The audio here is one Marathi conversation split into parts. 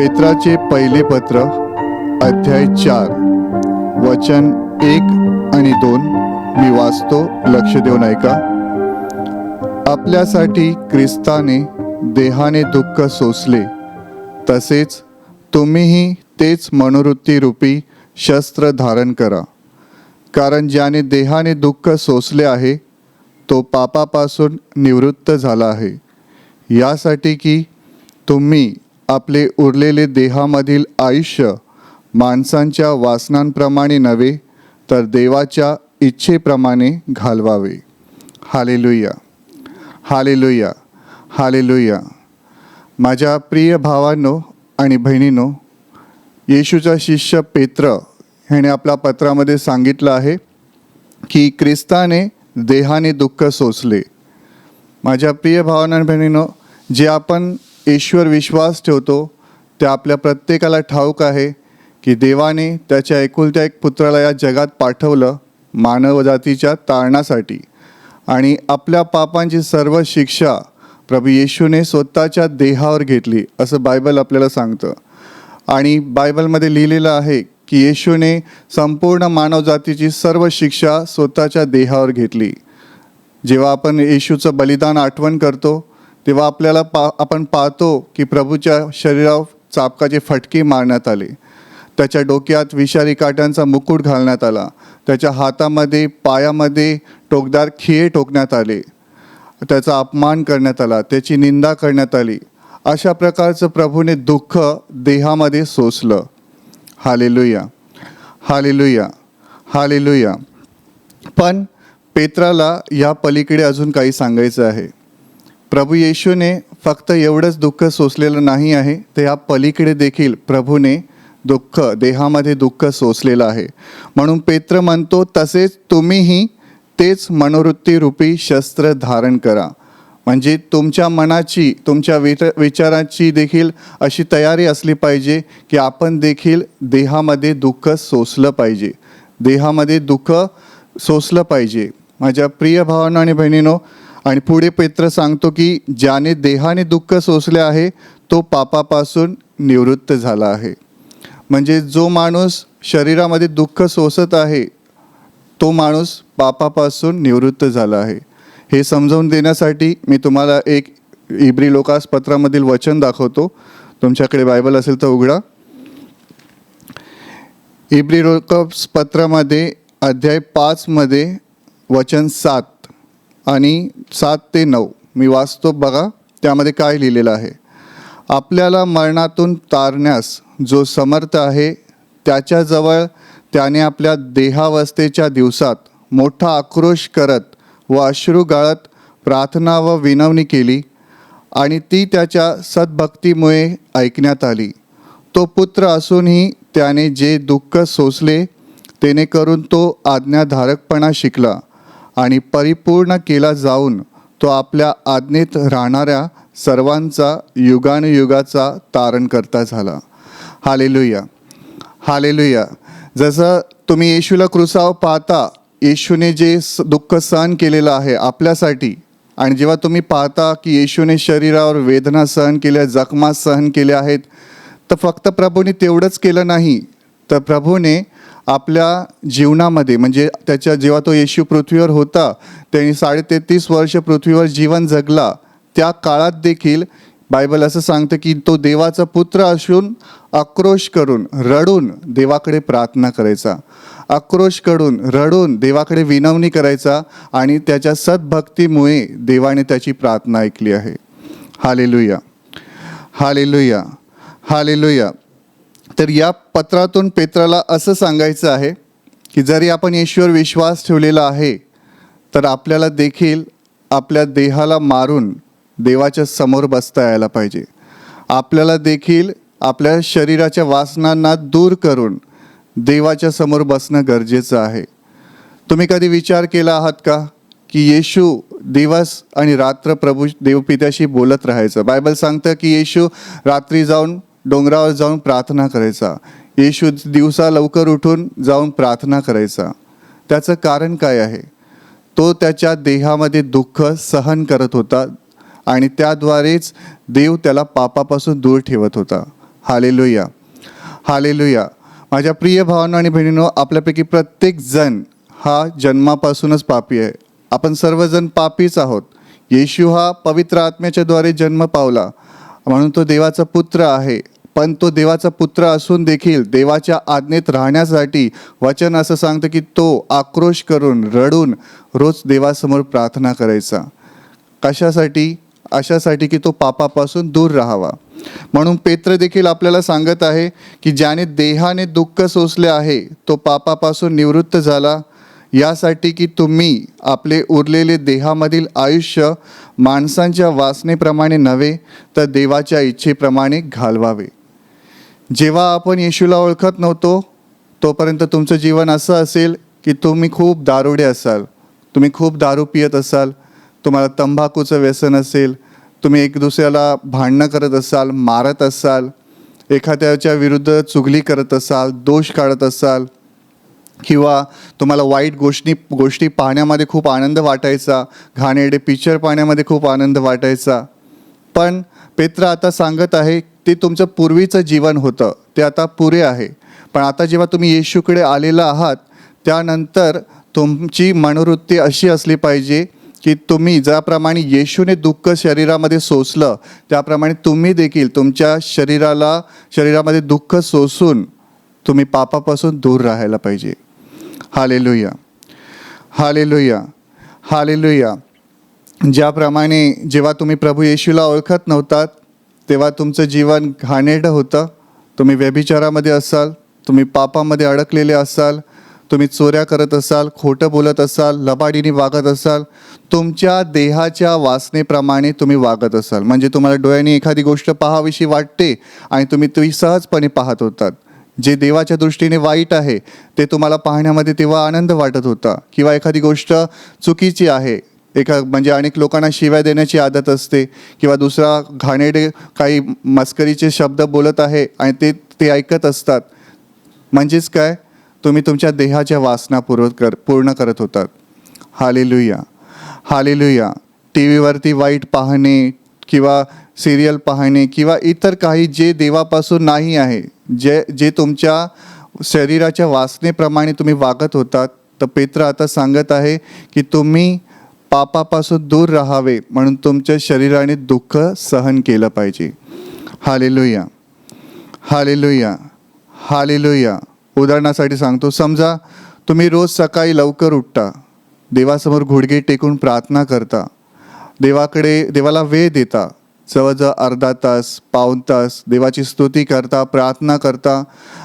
पेत्राचे पहिले पत्र अध्याय 4 वचन 1 आणि 2 मी वाचतो, लक्ष देऊन ऐका. आपल्यासाठी ख्रिस्ताने देहाने दुःख सोसले, तसेच तुम्हीही तेच मनोवृत्ती रूपी शस्त्र धारण करा. कारण ज्याने देहाने दुःख सोसले आहे तो पापापासून निवृत्त झाला आहे, यासाठी की तुम्ही आपले उरलेले देहामधील आयुष्य माणसांच्या वासनांप्रमाणे नव्हे तर देवाच्या इच्छेप्रमाणे घालवावे. हालेलुया, हालेलुया, हालेलुया. माझ्या प्रिय भावांनो आणि बहिणींनो, येशूचा शिष्य पेत्र ह्याने आपल्या पत्रामध्ये सांगितलं आहे की ख्रिस्ताने देहाने दुःख सोसले. माझ्या प्रिय भावांनो आणि बहिणींनो, जे आपण ईश्वर विश्वास ठेवतो ते आपल्या प्रत्येकाला ठाऊक आहे की देवाने त्याच्या एकुलत्या एक पुत्राला या जगात पाठवलं मानवजातीच्या तारणासाठी, आणि आपल्या पापांची सर्व शिक्षा प्रभू येशूने स्वतःच्या देहावर घेतली असं बायबल आपल्याला सांगतं. आणि बायबलमध्ये लिहिलेलं आहे की येशूने संपूर्ण मानवजातीची सर्व शिक्षा स्वतःच्या देहावर घेतली. जेव्हा आपण येशूचं बलिदान आठवण करतो तेव्हा आपल्याला आपण पाहतो की प्रभूच्या शरीरावर चाबकाचे फटके मारण्यात आले, त्याच्या डोक्यात विषारी काट्यांचा मुकुट घालण्यात आला, त्याच्या हातामध्ये पायामध्ये टोकदार खिळे टोकण्यात आले, त्याचा अपमान करण्यात आला, त्याची निंदा करण्यात आली. अशा प्रकारचं प्रभूने दुःख देहामध्ये सोसलं. हालेलुया, हालेलुया, हालेलुया. पण पेत्राला या पलीकडे अजून काही सांगायचं आहे. प्रभू येशूने फक्त एवढंच दुःख सोसलेलं नाही आहे, तर या पलीकडे देखील प्रभूने दुःख देहामध्ये दुःख सोसलेलं आहे. म्हणून पेत्र म्हणतो, तसेच तुम्हीही तेच मनोवृत्ती रूपी शस्त्र धारण करा. म्हणजे तुमच्या मनाची, तुमच्या विचाराची देखील अशी तयारी असली पाहिजे की आपण देखील देहामध्ये दुःख सोसलं पाहिजे, देहामध्ये दुःख सोसलं पाहिजे. माझ्या प्रिय भावांनो आणि बहिणींनो, आणि पुढे पेत्र सांगतो की ज्याने देहाने दुःख सोसले आहे तो पापापासून निवृत्त झाला आहे. म्हणजे जो माणूस शरीरामध्ये दुःख सोसत आहे तो माणूस पापापासून निवृत्त झाला आहे. हे समजावून देण्यासाठी मी तुम्हाला एक इब्री लोकास पत्रामधील वचन दाखवतो. तुमच्याकडे बायबल असेल तर उघडा. इब्री लोकास पत्रामध्ये अध्याय 5 मध्ये वचन 7 आणि 7 ते 9 मी वाचतो. बघा त्यामध्ये काय लिहिलेलं आहे. आपल्याला मरणातून तारण्यास जो समर्थ आहे त्याच्याजवळ त्याने आपल्या देहावस्थेच्या दिवसात मोठा आक्रोश करत व अश्रू गाळत प्रार्थना व विनवणी केली, आणि ती त्याच्या सद्भक्तीमुळे ऐकण्यात आली. तो पुत्र असूनही त्याने जे दुःख सोसले तेने करून तो आज्ञाधारकपणा शिकला आणि परिपूर्ण केला जाऊन तो आपल्या आज्ञेत राहणाऱ्या सर्वांचा युगानुयुगाचा तारणकर्ता झाला. Hallelujah, hallelujah. जसं तुम्ही येशूला क्रूसावर पाहता, येशूने जे दुःख सहन केलेलं आहे आपल्यासाठी, आणि जेव्हा तुम्ही पाहता की येशूने शरीरावर वेदना सहन केल्या, जखमा सहन केल्या आहेत, तर फक्त प्रभूने तेवढंच केलं नाही, तर प्रभूने आपल्या जीवनामध्ये, म्हणजे त्याच्या जेव्हा तो येशू पृथ्वीवर होता त्यांनी 33.5 वर्ष पृथ्वीवर जीवन जगला, त्या काळात देखील बायबल असं सांगतं की तो देवाचा पुत्र असून आक्रोश करून रडून देवाकडे प्रार्थना करायचा, आक्रोश करून रडून देवाकडे विनवणी करायचा, आणि त्याच्या सद्भक्तीमुळे देवाने त्याची प्रार्थना ऐकली आहे. हालेलुया, हालेलुया, हालेलुया. तर या पत्रातून पेत्राला असं सांगायचं आहे की जरी आपण येशूवर विश्वास ठेवलेला आहे तर आपल्याला देखील आपल्या देहाला मारून देवाच्या समोर बसता यायला पाहिजे. आपल्याला देखील आपल्या शरीराच्या वासनांना दूर करून देवाच्या समोर बसणं गरजेचं आहे. तुम्ही कधी विचार केला आहात का की येशू दिवस आणि रात्र प्रभू देवपित्याशी बोलत राहायचं? बायबल सांगतं की येशू रात्री जाऊन डोंगरावर जाऊन प्रार्थना करायचा, येशू दिवसा लवकर उठून जाऊन प्रार्थना करायचा. त्याचं कारण काय आहे? तो त्याच्या देहामध्ये दुःख सहन करत होता आणि त्याद्वारेच देव त्याला पापापासून दूर ठेवत होता. Hallelujah, hallelujah. माझ्या प्रिय भावांनो आणि बहिणींनो, आपल्यापैकी प्रत्येक जण हा जन्मापासूनच पापी आहे. आपण सर्वजण पापीच आहोत. येशू हा पवित्र आत्म्याच्या द्वारे जन्म पावला म्हणून तो देवाचा पुत्र आहे. पण तो देवाचा पुत्र असून देखील देवाच्या आज्ञेत राहण्यासाठी वचन असं सांगतं की तो आक्रोश करून रडून रोज देवासमोर प्रार्थना करायचा. कशासाठी? अशासाठी की तो पापापासून दूर राहावा. म्हणून पेत्र देखील आपल्याला सांगत आहे की ज्याने देहाने दुःख सोसले आहे तो पापापासून निवृत्त झाला, यासाठी की तुम्ही आपले उरलेले देहामधील आयुष्य माणसांच्या वासनेप्रमाणे नव्हे तर देवाच्या इच्छेप्रमाणे घालवावे. जेव्हा आपण येशूला ओळखत नव्हतो तोपर्यंत तुमचं जीवन असं असेल की तुम्ही खूप दारुडे असाल, तुम्ही खूप दारू पियत असाल, तुम्हाला तंबाखूचं व्यसन असेल, तुम्ही एक दुसऱ्याला भांडणं करत असाल, मारत असाल, एखाद्याच्या विरुद्ध चुगली करत असाल, दोष काढत असाल, किंवा तुम्हाला वाईट गोष्टी पाहण्यामध्ये खूप आनंद वाटायचा, घाणेरडे पिक्चर पाहण्यामध्ये खूप आनंद वाटायचा. पण पेत्र आता सांगत आहे ते तुमचं पूर्वीचं जीवन होतं, ते आता पुरे आहे. पण आता जेव्हा तुम्ही येशूकडे आलेला आहात त्यानंतर तुमची मनोवृत्ती अशी असली पाहिजे की तुम्ही ज्याप्रमाणे येशूने दुःख शरीरामध्ये सोसलं त्याप्रमाणे तुम्ही देखील तुमच्या शरीरामध्ये दुःख सोसून तुम्ही पापापासून दूर राहायला पाहिजे. हालेलुया, हालेलुया, हालेलुया. ज्याप्रमाणे जेव्हा तुम्ही प्रभू येशूला ओळखत नव्हतात तेव्हा तुमचं जीवन घाणेरडं होतं. तुम्ही व्यभिचारामध्ये असाल, तुम्ही पापामध्ये अडकलेले असाल, तुम्ही चोऱ्या करत असाल, खोटं बोलत असाल, लबाडीने वागत असाल, तुमच्या देहाच्या वासनेप्रमाणे तुम्ही वागत असाल. म्हणजे तुम्हाला डोळ्यांनी एखादी गोष्ट पाहावीशी वाटते आणि तुम्ही सहजपणे पाहत होतात. जे देवाच्या दृष्टीने वाईट आहे ते तुम्हाला पाहण्यामध्ये तेव्हा आनंद वाटत होता. किंवा एखादी गोष्ट चुकीची आहे, म्हणजे अनेक लोकांना शिव्या देण्याची आदत असते किंवा दुसरा घाणेरडे काही मस्करीचे शब्द बोलत आहे आणि ते ऐकत असतात. म्हणजेच काय? तुम्ही तुमच्या देहाच्या वासना पूर्ण करत होतात. Hallelujah, hallelujah. टी व्हीवरती वाईट पाहणे किंवा सिरियल पाहणे किंवा इतर काही जे देवापासून नाही आहे, जे तुमच्या शरीराच्या वासनेप्रमाणे तुम्ही वागत होतात, तर पेत्र आता सांगत आहे की तुम्ही पापापासून दूर राहावे म्हणून तुमच्या शरीराने दुःख सहन केलं पाहिजे. हालेलुया, हालेलुया, हालेलुया. उदाहरणासाठी सांगतो, समजा तुम्ही रोज सकाळी लवकर उठता, देवासमोर गुडघे टेकून प्रार्थना करता, देवाला वेळ देता, जवळजवळ अर्धा तास, पाऊण तास देवाची स्तुती करता, प्रार्थना करता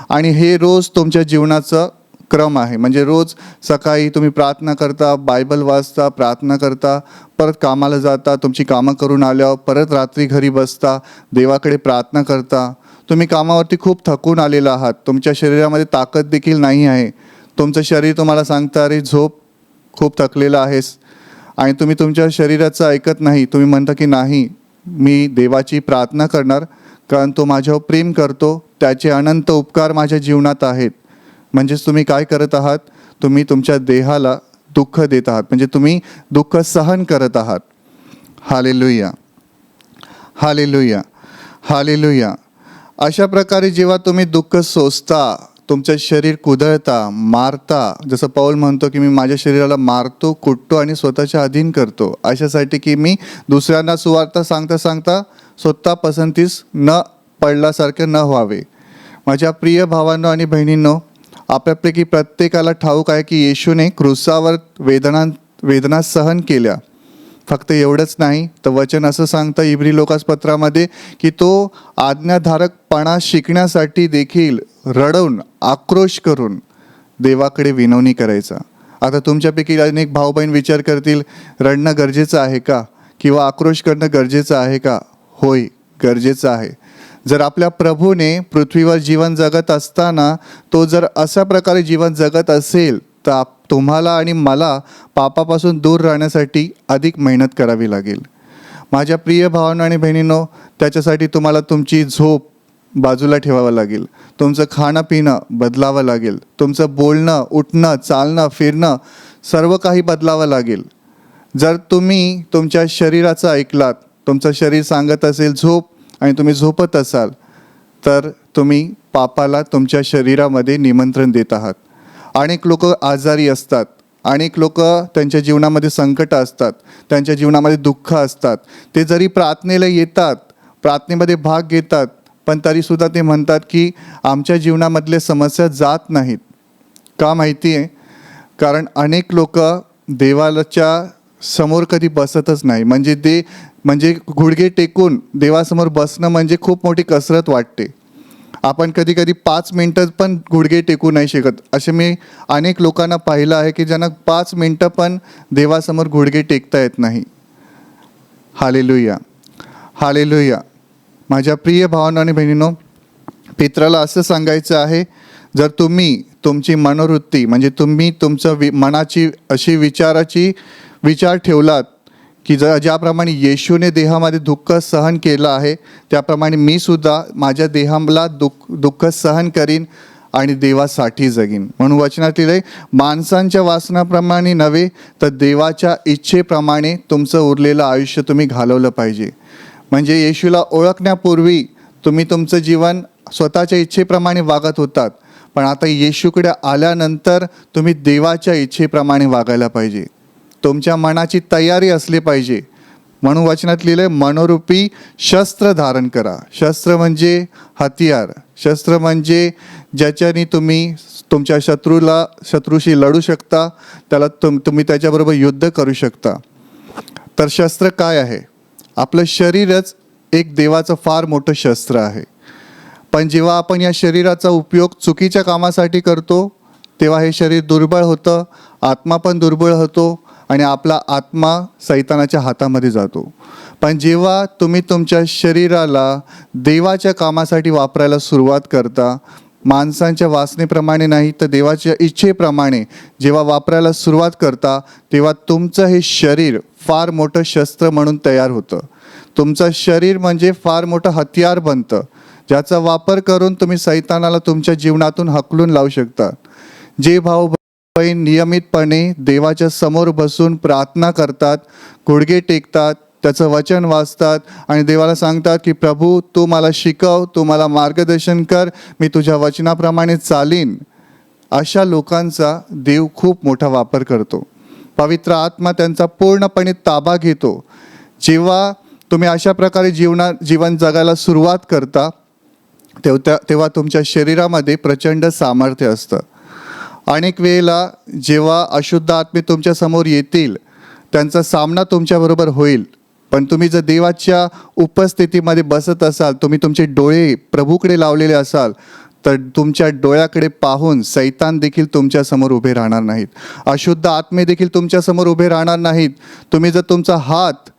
आणि हे रोज तुमच्या जीवनाचं क्रम आहे. म्हणजे रोज सकाळी तुम्ही प्रार्थना करता, बायबल वाचता, प्रार्थना करता, परत कामाला जाता, तुमची कामं करून आल्यावर परत रात्री घरी बसता, देवाकडे प्रार्थना करता. तुम्ही कामावरती खूप थकून आलेला आहात, तुमच्या शरीरामध्ये ताकद देखील नाही आहे, तुमचं शरीर तुम्हाला सांगतं अरे झोप, खूप थकलेलं आहेस, आणि तुम्ही तुमच्या शरीराचं ऐकत नाही. तुम्ही म्हणता की नाही, मी देवाची प्रार्थना करणार कारण तो माझ्यावर प्रेम करतो, त्याचे अनंत उपकार माझ्या जीवनात आहेत. म्हणजेच तुम्ही काय करत आहात? तुम्ही तुमच्या देहाला दुःख देत आहात, म्हणजे तुम्ही दुःख सहन करत आहात. हालेलुया, हालेलुया, हालेलुया. अशा प्रकारे जेव्हा तुम्ही दुःख सोसता, तुमचं शरीर कुदळता, मारता, जसं पौल म्हणतो की मी माझ्या शरीराला मारतो, कुटतो आणि स्वतःच्या अधीन करतो, अशासाठी की मी दुसऱ्यांना सुवार्ता सांगता सांगता स्वतः पसंतीस न पडल्यासारखे न व्हावे. माझ्या प्रिय भावांनो आणि बहिणींनो, आपल्यापैकी प्रत्येकाला ठाऊक आहे की येशूने क्रूसावर वेदना सहन केल्या. फक्त एवढंच नाही तर वचन असं सांगतं इब्री लोकासपत्रामध्ये की तो आज्ञाधारकपणा शिकण्यासाठी देखील रडून आक्रोश करून देवाकडे विनवणी करायचा. आता तुमच्यापैकी अनेक भाऊ बहीण विचार करतील, रडणं गरजेचं आहे का किंवा आक्रोश करणं गरजेचं आहे का? होय, गरजेचं आहे. जर आपल्या प्रभूने पृथ्वीवर जीवन जगत असताना तो जर अशा प्रकारे जीवन जगत असेल तर तुम्हाला आणि मला पापापासून दूर राहण्यासाठी अधिक मेहनत करावी लागेल. माझ्या प्रिय भावांनो आणि बहिणींनो, त्याच्यासाठी तुम्हाला तुमची झोप बाजूला ठेवावं लागेल, तुमचं खाणं पिणं बदलावं लागेल, तुमचं बोलणं, उठणं, चालणं, फिरणं सर्व काही बदलावं लागेल. जर तुम्ही तुमच्या शरीराचं ऐकलात, तुमचं शरीर सांगत असेल झोप आणि तुम्ही झोपत असाल, तर तुम्ही पापाला तुमच्या शरीरामध्ये निमंत्रण देत आहात. अनेक लोक आजारी असतात, अनेक लोक त्यांच्या जीवनामध्ये संकट असतात, त्यांच्या जीवनामध्ये दुःख असतात. ते जरी प्रार्थनेला येतात, प्रार्थनेमध्ये भाग घेतात, पण तरीसुद्धा ते म्हणतात की आमच्या जीवनामधले समस्या जात नाहीत. का माहिती आहे? कारण अनेक लोक देवाच्या समोर कधी बसतच नाही. म्हणजे गुडघे टेकून देवासमोर बसणं म्हणजे खूप मोठी कसरत वाटते. आपण कधी कधी 5 मिनटं पण गुडघे टेकू नाही शकत. असे मी अनेक लोकांना पाहिलं आहे की ज्यांना 5 मिनटं पण देवासमोर गुडघे टेकता येत नाही. Hallelujah, hallelujah. माझ्या प्रिय भावांनो आणि बहिणींनो, पेत्राला असं सांगायचं आहे, जर तुम्ही तुमची मनोवृत्ती म्हणजे तुम्ही तुमचं मनाची अशी विचार ठेवलात की ज्याप्रमाणे येशूने देहामध्ये दुःख सहन केलं आहे, त्याप्रमाणे मी सुद्धा माझ्या देहाला दुःख सहन करीन आणि देवासाठी जगीन. म्हणून वचनात लिहिलंय, माणसांच्या वासनाप्रमाणे नव्हे तर देवाच्या इच्छेप्रमाणे तुमचं उरलेलं आयुष्य तुम्ही घालवलं पाहिजे. म्हणजे येशूला ओळखण्यापूर्वी तुम्ही तुमचं जीवन स्वतःच्या इच्छेप्रमाणे वागत होतात, पण आता येशूकडे आल्यानंतर तुम्ही देवाच्या इच्छेप्रमाणे वागायला पाहिजे. तुमच्या मनाची तयारी असली पाहिजे. म्हणून वचनात लिहिलंय, मनोरूपी शस्त्र धारण करा. शस्त्र म्हणजे हतियार. शस्त्र म्हणजे ज्याच्याने तुम्ही तुमच्या शत्रूशी लढू शकता, त्याला तुम्ही त्याच्याबरोबर युद्ध करू शकता. तर शस्त्र काय आहे? आपलं शरीरच एक देवाचं फार मोठं शस्त्र आहे. पण जेव्हा आपण या शरीराचा उपयोग चुकीच्या कामासाठी करतो, तेव्हा हे शरीर दुर्बळ होतं, आत्मा पण दुर्बळ होतो आणि आपला आत्मा सैतानाच्या हातामध्ये जातो. पण जेव्हा तुम्ही तुमच्या शरीराला देवाच्या कामासाठी वापरायला सुरुवात करता, माणसांच्या वासनेप्रमाणे नाही तर देवाच्या इच्छेप्रमाणे जेव्हा वापरायला सुरुवात करता, तेव्हा तुमचं हे शरीर फार मोठं शस्त्र म्हणून तयार होतं. तुमचं शरीर म्हणजे फार मोठं हतियार बनतं, ज्याचा वापर करून तुम्ही सैतानाला तुमच्या जीवनातून हकलून लावू शकता. जे भाऊ बहीण नियमितपणे देवाच्या समोर बसून प्रार्थना करतात, गुडघे टेकतात, त्याचं वचन वाचतात आणि देवाला सांगतात की प्रभू तू मला शिकव, तू मला मार्गदर्शन कर, मी तुझ्या वचनाप्रमाणे चालीन, अशा लोकांचा देव खूप मोठा वापर करतो. पवित्र आत्मा त्यांचा पूर्णपणे ताबा घेतो. जेव्हा तुम्ही अशा प्रकारे जीवन जगायला सुरुवात करता, तेव्हा तुमच्या शरीरामध्ये प्रचंड सामर्थ्य असतं. अनेक वेळेला जेव्हा अशुद्ध आत्मे तुमच्या समोर येतील, त्यांचा सामना तुमच्याबरोबर होईल. पण तुम्ही जर देवाच्या उपस्थितीमध्ये बसत असाल, तुम्ही तुमचे डोळे प्रभूकडे लावलेले असाल, तर तुमच्या डोळ्याकडे पाहून सैतान देखील तुमच्यासमोर उभे राहणार नाहीत. अशुद्ध आत्मे देखील तुमच्यासमोर उभे राहणार नाहीत. तुम्ही जर तुमचा हात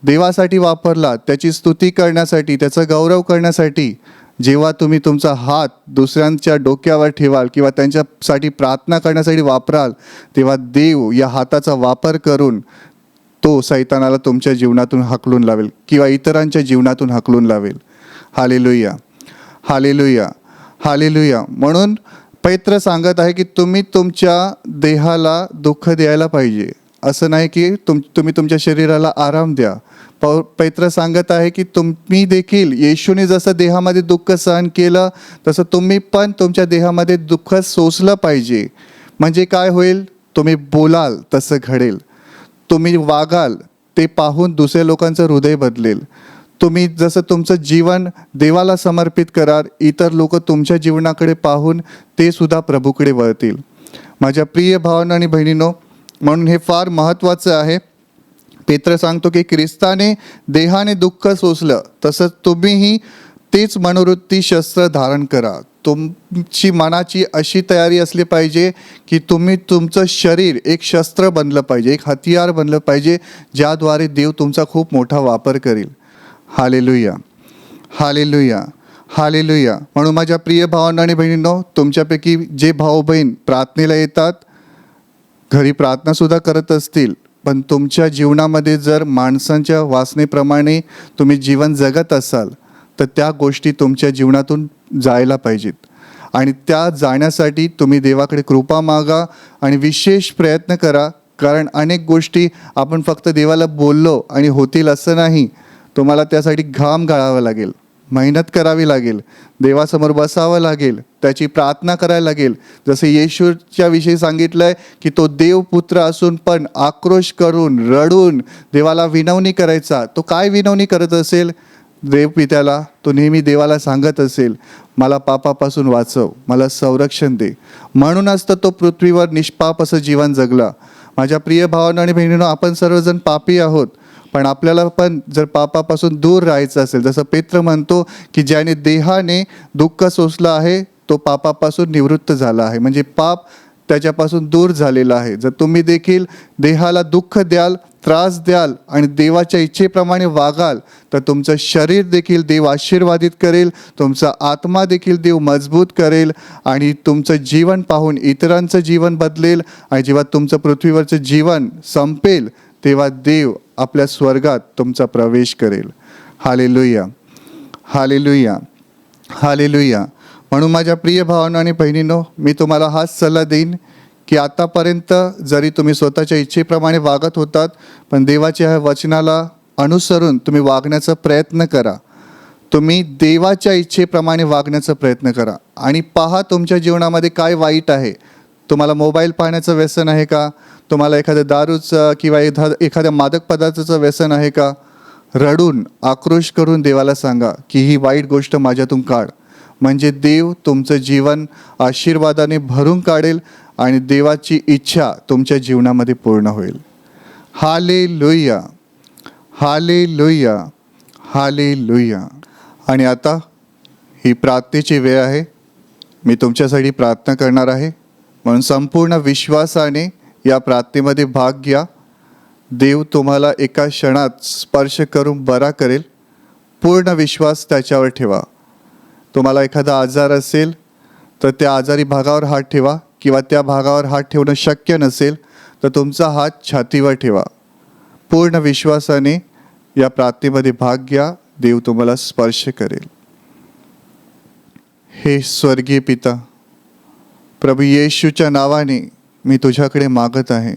देवासाठी वापरला, त्याची स्तुती करण्यासाठी, त्याचा गौरव करण्यासाठी, जेव्हा तुम्ही तुमचा हात दुसऱ्यांच्या डोक्यावर ठेवाल किंवा त्यांच्यासाठी प्रार्थना करण्यासाठी वापराल, तेव्हा देव या हाताचा वापर करून तो सैतानाला तुमच्या जीवनातून हाकलून लावेल किंवा इतरांच्या जीवनातून हाकलून लावेल. हालेलुया, हालेलुया, हालेलुया. म्हणून पेत्र सांगत आहे की तुम्ही तुमच्या देहाला दुःख द्यायला पाहिजे. असं नाही की तुम्ही तुमच्या शरीराला आराम द्या. पेत्र सांगत आहे की तुम्ही देखील येशूने जसं देहामध्ये दुःख सहन केलं, तसं तुम्ही पण तुमच्या देहामध्ये दुःख सोसलं पाहिजे. म्हणजे काय होईल? तुम्ही बोलाल तसं घडेल, तुम्ही वागाल ते पाहून दुसऱ्या लोकांचं हृदय बदलेल. तुम्ही जसं तुमचं जीवन देवाला समर्पित कराल, इतर लोक तुमच्या जीवनाकडे पाहून ते सुद्धा प्रभूकडे वळतील. माझ्या प्रिय भावांनो आणि बहिणींनो, म्हणून हे फार महत्त्वाचं आहे. पेत्र सांगतो की ख्रिस्ताने देहाने दुःख सोसलं, तसंच तुम्हीही तेच मनोवृत्ती शस्त्र धारण करा. तुमची मनाची अशी तयारी असली पाहिजे की तुमचं शरीर एक शस्त्र बनलं पाहिजे, एक हतियार बनलं पाहिजे, ज्याद्वारे देव तुमचा खूप मोठा वापर करेल. हालेलुया, हालेलुया, हालेलुया. म्हणून माझ्या प्रिय भावांनो आणि बहिणींनो, तुमच्यापैकी जे भाऊ बहीण प्रार्थनेला येतात, घरी प्रार्थनासुद्धा करत असतील, पण तुमच्या जीवनामध्ये जर माणसांच्या वासनेप्रमाणे तुम्ही जीवन जगत असाल, तर त्या गोष्टी तुमच्या जीवनातून जायला पाहिजेत. आणि त्या जाण्यासाठी तुम्ही देवाकडे कृपा मागा आणि विशेष प्रयत्न करा. कारण अनेक गोष्टी आपण फक्त देवाला बोललो आणि होतील असं नाही, तुम्हाला त्यासाठी घाम गाळावा लागेल. मेहनत करावी लागेल, देवासमोर बसावं लागेल, त्याची प्रार्थना करायला लागेल. जसे येशूच्या विषयी सांगितलं आहे की तो देवपुत्र असून पण आक्रोश करून रडून देवाला विनवणी करायचा. तो काय विनवणी करत असेल देवपित्याला? तो नेहमी देवाला सांगत असेल, मला पापापासून वाचव, मला संरक्षण दे. म्हणूनच तर तो पृथ्वीवर निष्पाप असं जीवन जगला. माझ्या प्रिय भावांनो आणि बहिणींनो, आपण सर्वजण पापी आहोत, पण आपल्याला पण जर पापापासून दूर राहायचं असेल, जसं पेत्र म्हणतो की ज्याने देहाने दुःख सोसलं आहे तो पापापासून निवृत्त झाला आहे, म्हणजे पाप त्याच्यापासून दूर झालेला आहे. जर तुम्ही देखील देहाला दुःख द्याल, त्रास द्याल आणि देवाच्या इच्छेप्रमाणे वागाल तर तुमचं शरीर देखील देव आशीर्वादित करेल, तुमचा आत्मा देखील देव मजबूत करेल आणि तुमचं जीवन पाहून इतरांचं जीवन बदलेल. आणि जेव्हा तुमचं पृथ्वीवरचं जीवन संपेल तेव्हा देव आपल्या स्वर्गात तुमचा प्रवेश करेल. हालेलुया, हालेलुया, हालेलुया. म्हणून माझ्या प्रिय भावांनो आणि बहिणींनो, मी तुम्हाला हाच सल्ला देईन की आतापर्यंत जरी तुम्ही स्वतःच्या इच्छेप्रमाणे वागत होतात, पण देवाच्या ह्या वचनाला अनुसरून तुम्ही वागण्याचा प्रयत्न करा. तुम्ही देवाच्या इच्छेप्रमाणे वागण्याचा प्रयत्न करा आणि पहा तुमच्या जीवनामध्ये काय वाईट आहे. तुम्हाला मोबाईल पाहण्याचं व्यसन आहे का? तुम्हाला एखाद्या दारूचं किंवा एखाद्या मादक पदार्थाचं व्यसन आहे का? रडून आक्रोश करून देवाला सांगा की ही वाईट गोष्ट माझ्यातून काढ, म्हणजे देव तुमचं जीवन आशीर्वादाने भरून काढेल आणि देवाची इच्छा तुमच्या जीवनामध्ये पूर्ण होईल. हालेलुया, हालेलुया, हालेलुया. आणि आता ही प्रार्थनेची वेळ आहे. मी तुमच्यासाठी प्रार्थना करणार आहे, म्हणून संपूर्ण विश्वासाने या प्रार्थनेमध्ये भाग घ्या. देव तुम्हाला एका क्षणात स्पर्श करून बरा करेल. पूर्ण विश्वास त्याच्यावर ठेवा. तुम्हाला एखादा आजार असेल तर त्या आजारी भागावर हात ठेवा, किंवा त्या भागावर हात ठेवणं शक्य नसेल तर तुमचा हात छातीवर ठेवा. पूर्ण विश्वासाने या प्रार्थनेमध्ये भाग घ्या. देव तुम्हाला स्पर्श करेल. हे स्वर्गीय पिता, प्रभू येशूच्या नावाने मी तुझ्याकडे मागत आहे.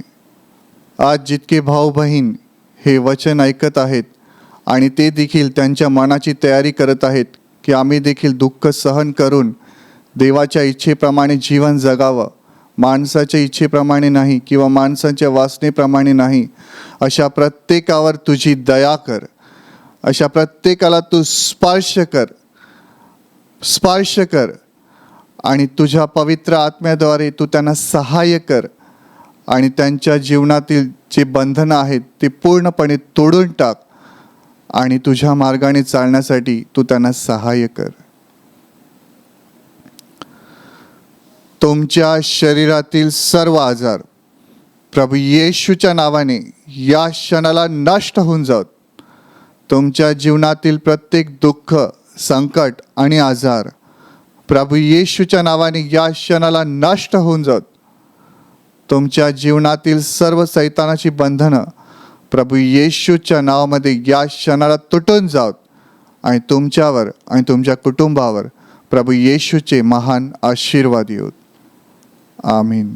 आज जितके भाऊ बहीण हे वचन ऐकत आहेत आणि ते देखील त्यांच्या मनाची तयारी करत आहेत की आम्ही देखील दुःख सहन करून देवाच्या इच्छेप्रमाणे जीवन जगावं, माणसाच्या इच्छेप्रमाणे नाही किंवा माणसाच्या वासनेप्रमाणे नाही, अशा प्रत्येकावर तुझी दया कर. अशा प्रत्येकाला तू स्पर्श कर, स्पर्श कर आणि तुझ्या पवित्र आत्म्याद्वारे तू त्यांना सहाय्य कर आणि त्यांच्या जीवनातील जे बंधनं आहेत ते पूर्णपणे तोडून टाक आणि तुझ्या मार्गाने चालण्यासाठी तू त्यांना सहाय्य कर. तुमच्या शरीरातील सर्व आजार प्रभू येशूच्या नावाने या क्षणाला नष्ट होऊन जात. तुमच्या जीवनातील प्रत्येक दुःख, संकट आणि आजार प्रभू येशूच्या नावाने या क्षणाला नष्ट होऊन जात. तुमच्या जीवनातील सर्व सैतानाची बंधनं प्रभू येशूच्या नावामध्ये या क्षणाला तुटून जात आणि तुमच्यावर आणि तुमच्या कुटुंबावर प्रभू येशूचे महान आशीर्वाद येऊत. आमीन.